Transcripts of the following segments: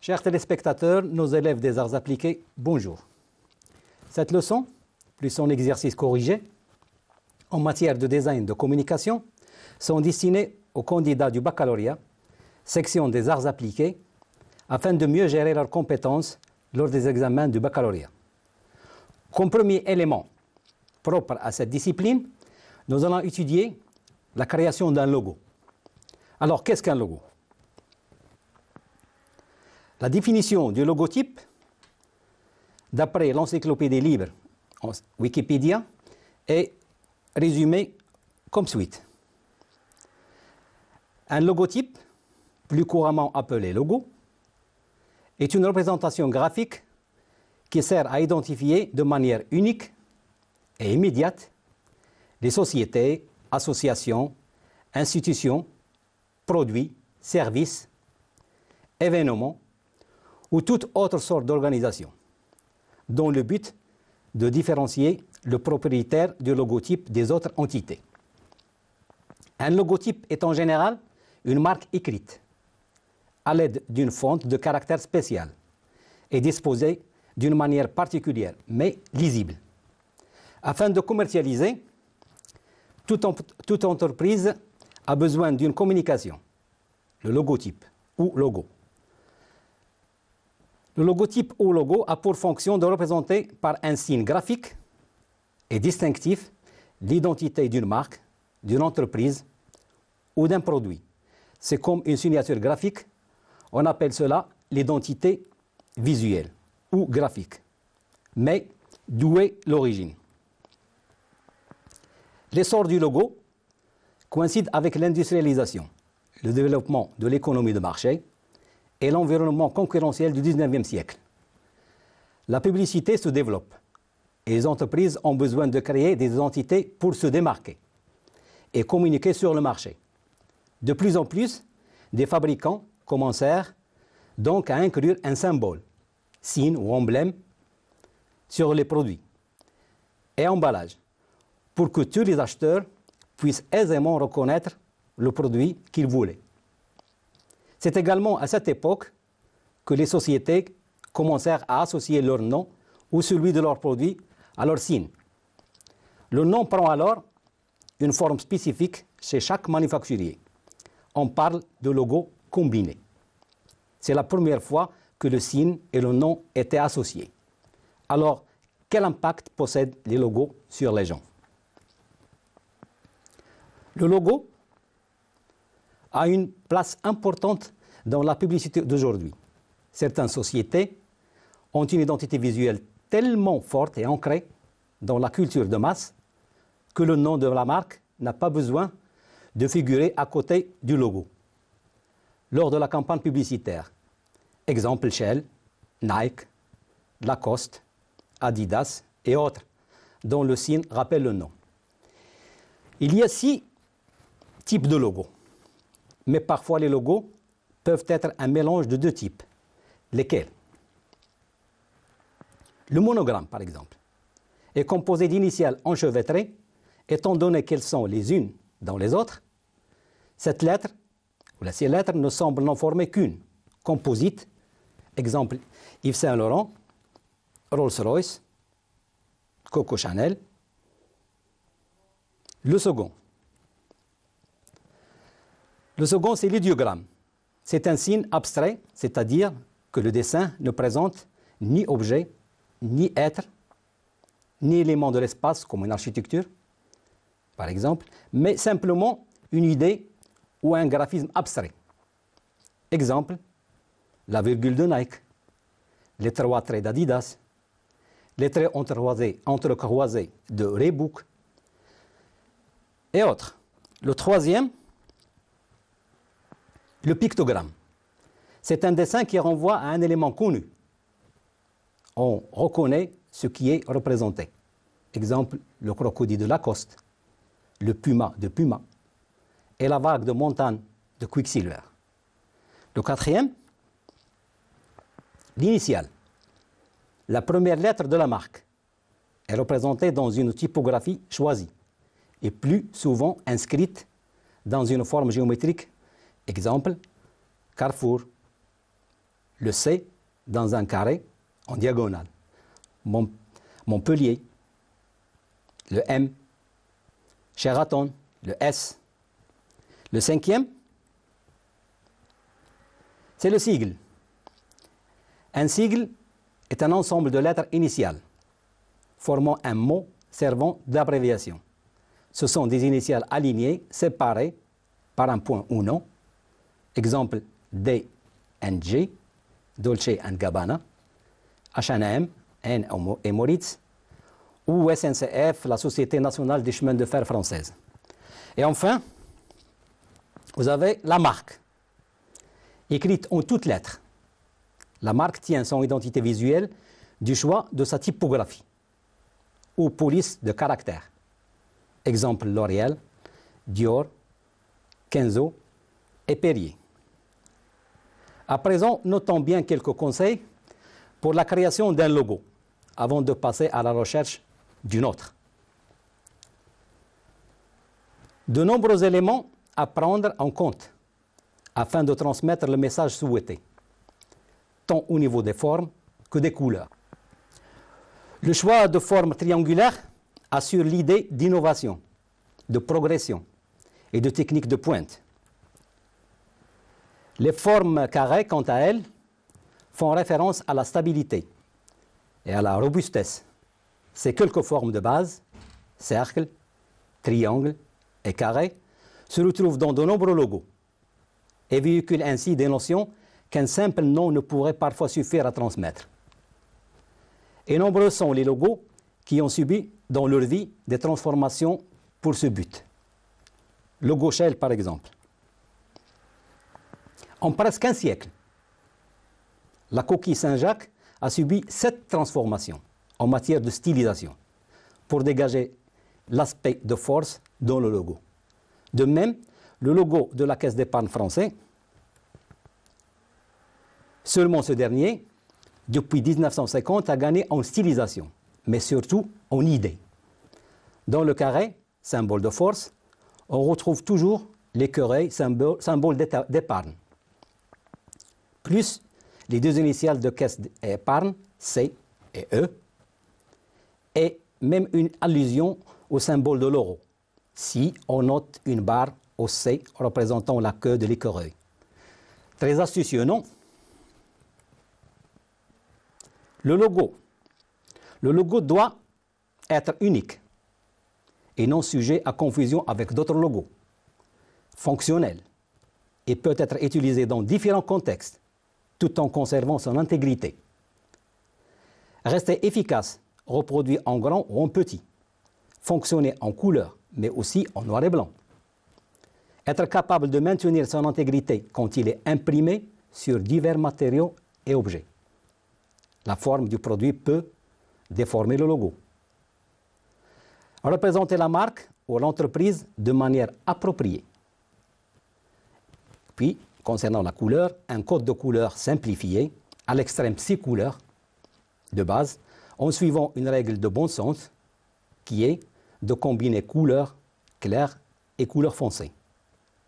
Chers téléspectateurs, nos élèves des arts appliqués, bonjour. Cette leçon, plus son exercice corrigé, en matière de design de communication, sont destinés aux candidats du baccalauréat, section des arts appliqués, afin de mieux gérer leurs compétences lors des examens du baccalauréat. Comme premier élément propre à cette discipline, nous allons étudier la création d'un logo. Alors, qu'est-ce qu'un logo? La définition du logotype, d'après l'encyclopédie libre Wikipédia, est résumée comme suit. Un logotype, plus couramment appelé logo, est une représentation graphique qui sert à identifier de manière unique et immédiate les sociétés, associations, institutions, produits, services, événements ou toute autre sorte d'organisation, dont le but de différencier le propriétaire du logotype des autres entités. Un logotype est en général une marque écrite à l'aide d'une fonte de caractère spécial et disposée d'une manière particulière, mais lisible. Afin de commercialiser, toute entreprise a besoin d'une communication, le logotype ou logo. Le logotype ou logo a pour fonction de représenter par un signe graphique et distinctif l'identité d'une marque, d'une entreprise ou d'un produit. C'est comme une signature graphique, on appelle cela l'identité visuelle ou graphique. Mais d'où est l'origine? L'essor du logo coïncide avec l'industrialisation, le développement de l'économie de marché et l'environnement concurrentiel du XIXe siècle. La publicité se développe et les entreprises ont besoin de créer des identités pour se démarquer et communiquer sur le marché. De plus en plus, des fabricants commencèrent donc à inclure un symbole, signe ou emblème sur les produits et emballages pour que tous les acheteurs puissent aisément reconnaître le produit qu'ils voulaient. C'est également à cette époque que les sociétés commencèrent à associer leur nom ou celui de leur produit à leur signe. Le nom prend alors une forme spécifique chez chaque manufacturier. On parle de logo combiné. C'est la première fois que le signe et le nom étaient associés. Alors, quel impact possèdent les logos sur les gens? Le logo a une place importante dans la publicité d'aujourd'hui. Certaines sociétés ont une identité visuelle tellement forte et ancrée dans la culture de masse que le nom de la marque n'a pas besoin de figurer à côté du logo. Lors de la campagne publicitaire, exemple Shell, Nike, Lacoste, Adidas et autres, dont le signe rappelle le nom. Il y a 6 types de logos, mais parfois les logos peuvent être un mélange de 2 types. Lesquels? Le monogramme, par exemple, est composé d'initiales enchevêtrées, étant donné qu'elles sont les unes dans les autres. Cette lettre, ou ces lettres, ne semblent n'en former qu'une, composite. Exemple, Yves Saint Laurent, Rolls-Royce, Coco Chanel. Le second, c'est l'idéogramme. C'est un signe abstrait, c'est-à-dire que le dessin ne présente ni objet, ni être, ni élément de l'espace comme une architecture, par exemple, mais simplement une idée ou un graphisme abstrait. Exemple, la virgule de Nike, les 3 traits d'Adidas, les traits entrecroisés de Reebok et autres. Le troisième, le pictogramme. C'est un dessin qui renvoie à un élément connu. On reconnaît ce qui est représenté. Exemple, le crocodile de Lacoste, le puma de Puma et la vague de montagne de Quicksilver. Le quatrième, l'initiale. La première lettre de la marque est représentée dans une typographie choisie et plus souvent inscrite dans une forme géométrique. Exemple, Carrefour, le C dans un carré en diagonale. Montpellier, le M. Sheraton, le S. Le cinquième, c'est le sigle. Un sigle est un ensemble de lettres initiales formant un mot servant d'abréviation. Ce sont des initiales alignées, séparées par un point ou non. Exemple, D&G, Dolce & Gabbana, H&M, N et Moritz, ou SNCF, la Société nationale des chemins de fer française. Et enfin, vous avez la marque, écrite en toutes lettres. La marque tient son identité visuelle du choix de sa typographie ou police de caractère. Exemple, L'Oréal, Dior, Kenzo et Perrier. À présent, notons bien quelques conseils pour la création d'un logo, avant de passer à la recherche d'une autre. De nombreux éléments à prendre en compte afin de transmettre le message souhaité, tant au niveau des formes que des couleurs. Le choix de formes triangulaires assure l'idée d'innovation, de progression et de technique de pointe. Les formes carrées, quant à elles, font référence à la stabilité et à la robustesse. Ces quelques formes de base, cercle, triangle et carré, se retrouvent dans de nombreux logos et véhiculent ainsi des notions qu'un simple nom ne pourrait parfois suffire à transmettre. Et nombreux sont les logos qui ont subi dans leur vie des transformations pour ce but. Logo Shell, par exemple. En presque un siècle, la coquille Saint-Jacques a subi 7 transformations en matière de stylisation pour dégager l'aspect de force dans le logo. De même, le logo de la Caisse d'épargne française, seulement ce dernier, depuis 1950, a gagné en stylisation, mais surtout en idée. Dans le carré, symbole de force, on retrouve toujours l'écureuil, symbole d'épargne, plus les deux initiales de caisse d'épargne, C et E, et même une allusion au symbole de l'euro, si on note une barre au C représentant la queue de l'écureuil. Très astucieux, non? Le logo doit être unique et non sujet à confusion avec d'autres logos, fonctionnel, et peut être utilisé dans différents contextes, tout en conservant son intégrité. Rester efficace, reproduit en grand ou en petit, fonctionner en couleur, mais aussi en noir et blanc. Être capable de maintenir son intégrité quand il est imprimé sur divers matériaux et objets. La forme du produit peut déformer le logo. Représenter la marque ou l'entreprise de manière appropriée. Puis, concernant la couleur, un code de couleur simplifié, à l'extrême 6 couleurs de base, en suivant une règle de bon sens qui est de combiner couleurs claires et couleurs foncées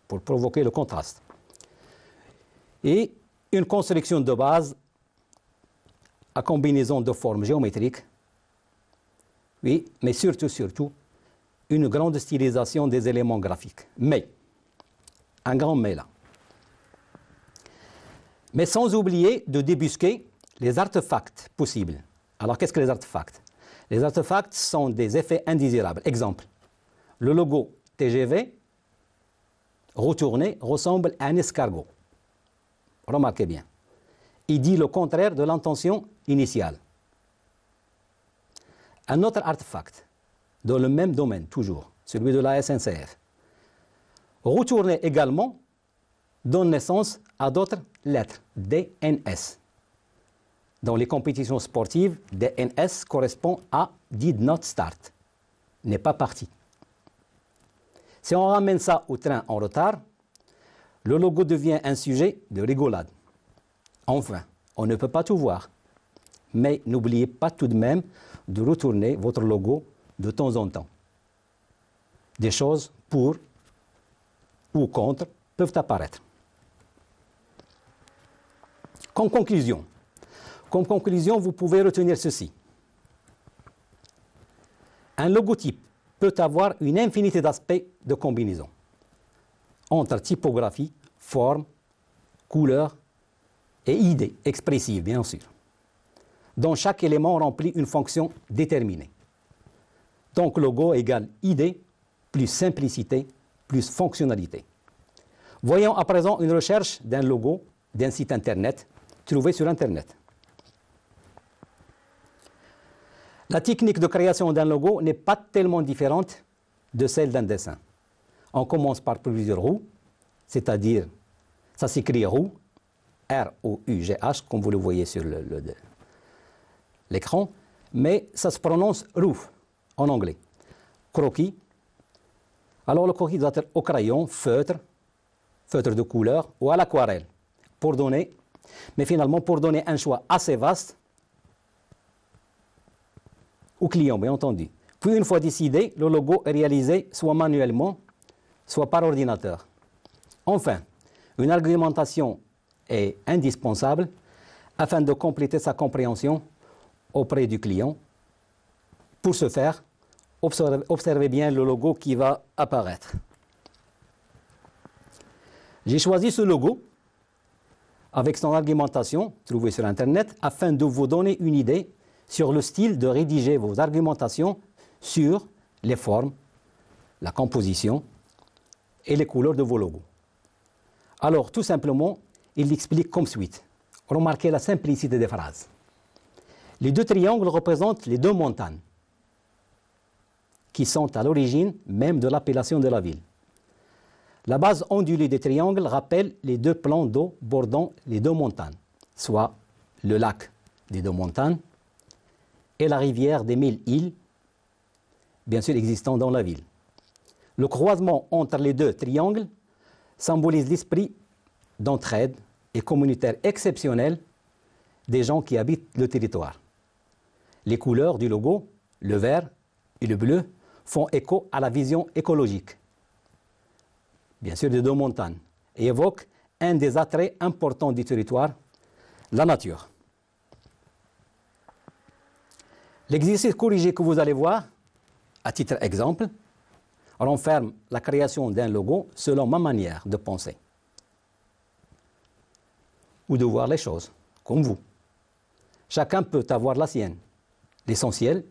pour provoquer le contraste. Et une construction de base à combinaison de formes géométriques, oui, mais surtout, une grande stylisation des éléments graphiques. Mais, un grand mais là. Mais sans oublier de débusquer les artefacts possibles. Alors, qu'est-ce que les artefacts? Les artefacts sont des effets indésirables. Exemple, le logo TGV retourné ressemble à un escargot. Remarquez bien. Il dit le contraire de l'intention initiale. Un autre artefact, dans le même domaine toujours, celui de la SNCF, retourné également, donne naissance à d'autres lettres, DNS. Dans les compétitions sportives, DNS correspond à Did Not Start, n'est pas parti. Si on ramène ça au train en retard, le logo devient un sujet de rigolade. Enfin, on ne peut pas tout voir, mais n'oubliez pas tout de même de retourner votre logo de temps en temps. Des choses pour ou contre peuvent apparaître. Comme conclusion, vous pouvez retenir ceci. Un logotype peut avoir une infinité d'aspects de combinaison entre typographie, forme, couleur et idée expressive, bien sûr, dont chaque élément remplit une fonction déterminée. Donc, logo égale idée plus simplicité plus fonctionnalité. Voyons à présent une recherche d'un logo d'un site Internet trouvé sur Internet. La technique de création d'un logo n'est pas tellement différente de celle d'un dessin. On commence par plusieurs roues, c'est-à-dire, ça s'écrit roue, R-O-U-G-H, comme vous le voyez sur l'écran, mais ça se prononce roof en anglais. Croquis. Alors le croquis doit être au crayon, feutre de couleur ou à l'aquarelle, mais finalement pour donner un choix assez vaste au client, bien entendu. Puis une fois décidé, le logo est réalisé soit manuellement, soit par ordinateur. Enfin, une argumentation est indispensable afin de compléter sa compréhension auprès du client. Pour ce faire, observez bien le logo qui va apparaître. J'ai choisi ce logo avec son argumentation trouvée sur Internet afin de vous donner une idée sur le style de rédiger vos argumentations sur les formes, la composition et les couleurs de vos logos. Alors, tout simplement, il l'explique comme suit. Remarquez la simplicité des phrases. Les deux triangles représentent les deux montagnes qui sont à l'origine même de l'appellation de la ville. La base ondulée des triangles rappelle les deux plans d'eau bordant les deux montagnes, soit le lac des deux montagnes et la rivière des 1000 îles, bien sûr existant dans la ville. Le croisement entre les deux triangles symbolise l'esprit d'entraide et communautaire exceptionnel des gens qui habitent le territoire. Les couleurs du logo, le vert et le bleu, font écho à la vision écologique, bien sûr des deux montagnes, et évoquent un des attraits importants du territoire, la nature. L'exercice corrigé que vous allez voir, à titre exemple, renferme la création d'un logo selon ma manière de penser ou de voir les choses, comme vous. Chacun peut avoir la sienne. L'essentiel,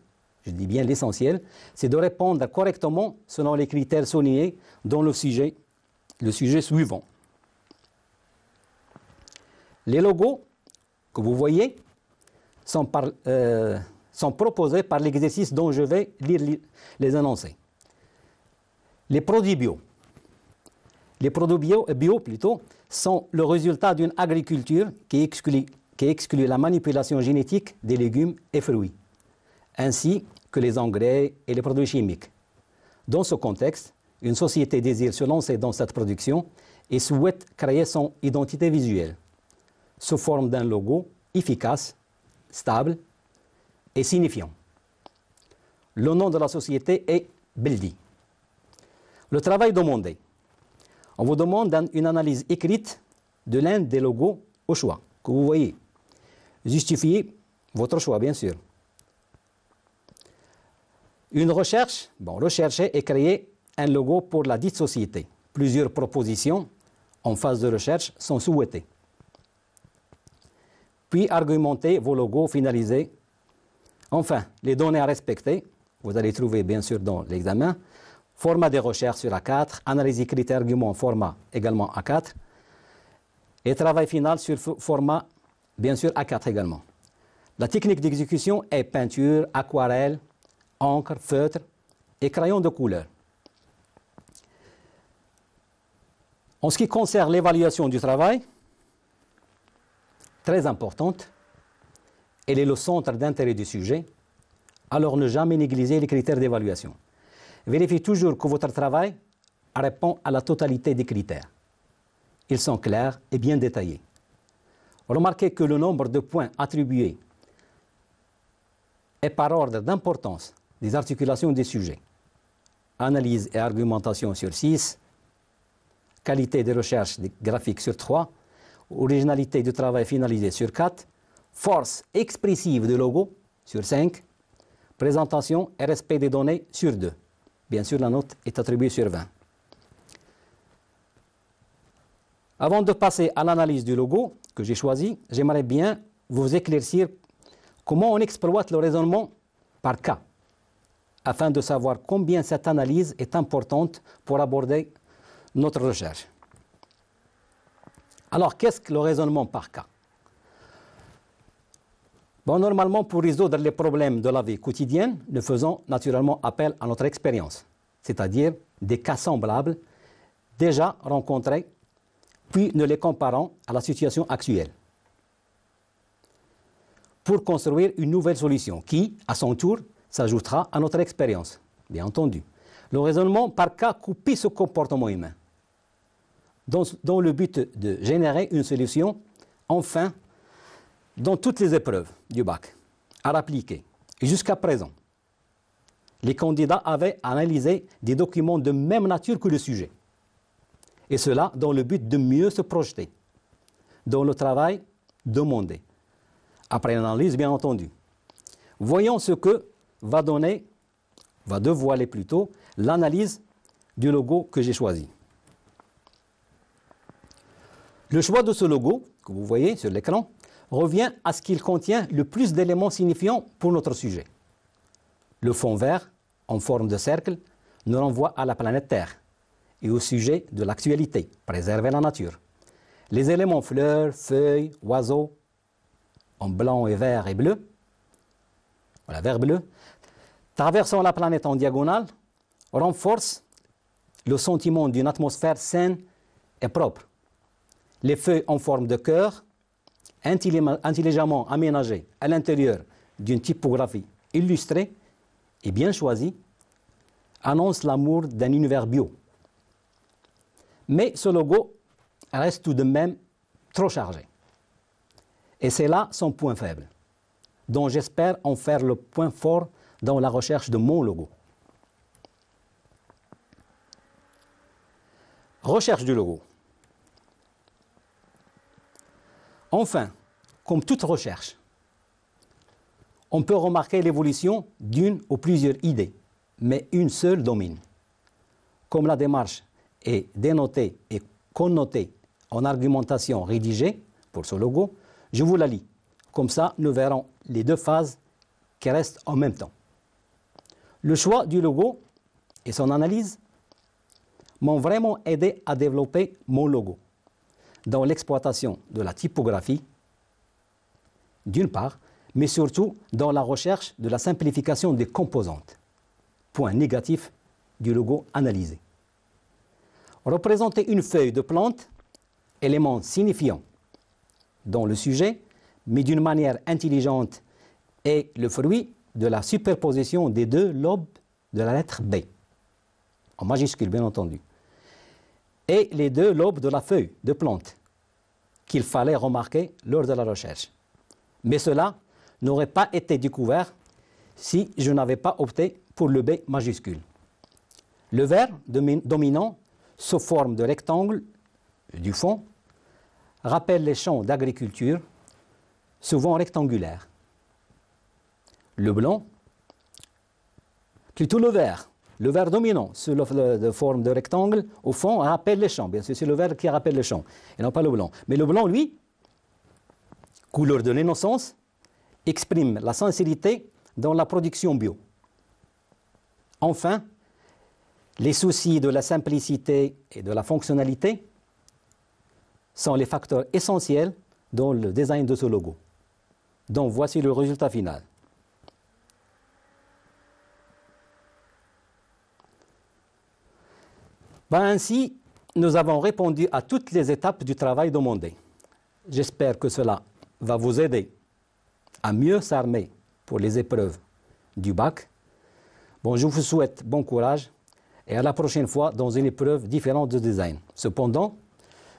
je dis bien l'essentiel, c'est de répondre correctement selon les critères soulignés dans le sujet suivant. Les logos que vous voyez sont proposés par l'exercice dont je vais lire les énoncés. Les produits bio. Les produits bio sont le résultat d'une agriculture qui exclut la manipulation génétique des légumes et fruits, ainsi que les engrais et les produits chimiques. Dans ce contexte, une société désire se lancer dans cette production et souhaite créer son identité visuelle, sous forme d'un logo efficace, stable et signifiant. Le nom de la société est Beldi. Le travail demandé. On vous demande une analyse écrite de l'un des logos au choix que vous voyez. Justifiez votre choix, bien sûr. Une recherche, rechercher et créer un logo pour la dite société. Plusieurs propositions en phase de recherche sont souhaitées. Puis argumenter vos logos finalisés. Enfin, les données à respecter, vous allez trouver bien sûr dans l'examen. Format de recherche sur A4, analyse écrite et argument format également A4, et travail final sur format, bien sûr, A4 également. La technique d'exécution est peinture, aquarelle, encre, feutre et crayon de couleur. En ce qui concerne l'évaluation du travail, très importante, elle est le centre d'intérêt du sujet, alors ne jamais négliger les critères d'évaluation. Vérifiez toujours que votre travail répond à la totalité des critères. Ils sont clairs et bien détaillés. Remarquez que le nombre de points attribués est par ordre d'importance des articulations des sujets. Analyse et argumentation sur 6, qualité des recherches graphiques sur 3, originalité du travail finalisé sur 4, force expressive du logo sur 5, présentation et respect des données sur 2. Bien sûr, la note est attribuée sur 20. Avant de passer à l'analyse du logo que j'ai choisi, j'aimerais bien vous éclaircir comment on exploite le raisonnement par cas, afin de savoir combien cette analyse est importante pour aborder notre recherche. Alors, qu'est-ce que le raisonnement par cas? Bon, normalement, pour résoudre les problèmes de la vie quotidienne, nous faisons naturellement appel à notre expérience, c'est-à-dire des cas semblables déjà rencontrés, puis nous les comparons à la situation actuelle pour construire une nouvelle solution qui, à son tour, s'ajoutera à notre expérience, bien entendu. Le raisonnement par cas copie ce comportement humain dans le but de générer une solution, enfin, dans toutes les épreuves du bac, à appliquer. Et jusqu'à présent, les candidats avaient analysé des documents de même nature que le sujet. Et cela dans le but de mieux se projeter dans le travail demandé. Après l'analyse, bien entendu. Voyons ce que va dévoiler plutôt l'analyse du logo que j'ai choisi. Le choix de ce logo, que vous voyez sur l'écran, revient à ce qu'il contient le plus d'éléments signifiants pour notre sujet. Le fond vert, en forme de cercle, nous renvoie à la planète Terre et au sujet de l'actualité, préserver la nature. Les éléments fleurs, feuilles, oiseaux, en blanc et vert et bleu, voilà, vert-bleu, traversant la planète en diagonale, renforcent le sentiment d'une atmosphère saine et propre. Les feuilles en forme de cœur, intelligemment aménagées à l'intérieur d'une typographie illustrée et bien choisie, annoncent l'amour d'un univers bio. Mais ce logo reste tout de même trop chargé. Et c'est là son point faible, dont j'espère en faire le point fort dans la recherche de mon logo. Recherche du logo. Enfin, comme toute recherche, on peut remarquer l'évolution d'une ou plusieurs idées, mais une seule domine. Comme la démarche est dénotée et connotée en argumentation rédigée pour ce logo, je vous la lis. Comme ça, nous verrons les deux phases qui restent en même temps. Le choix du logo et son analyse m'ont vraiment aidé à développer mon logo dans l'exploitation de la typographie, d'une part, mais surtout dans la recherche de la simplification des composantes. Point négatif du logo analysé. Représenter une feuille de plante, élément signifiant dans le sujet, mais d'une manière intelligente, est le fruit de la superposition des deux lobes de la lettre B, en majuscule bien entendu, et les deux lobes de la feuille de plante, qu'il fallait remarquer lors de la recherche. Mais cela n'aurait pas été découvert si je n'avais pas opté pour le B majuscule. Le vert dominant, sous forme de rectangle du fond, rappelle les champs d'agriculture, souvent rectangulaires. Le blanc, plutôt le vert dominant, sous la forme de rectangle, au fond, rappelle les champs. Bien sûr, c'est le vert qui rappelle les champs, et non pas le blanc. Mais le blanc, lui, couleur de l'innocence, exprime la sincérité dans la production bio. Enfin, les soucis de la simplicité et de la fonctionnalité sont les facteurs essentiels dans le design de ce logo. Donc voici le résultat final. Ainsi, nous avons répondu à toutes les étapes du travail demandé. J'espère que cela va vous aider à mieux s'armer pour les épreuves du bac. Je vous souhaite bon courage et à la prochaine fois dans une épreuve différente de design. Cependant,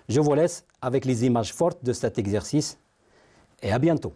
je vous laisse avec les images fortes de cet exercice et à bientôt.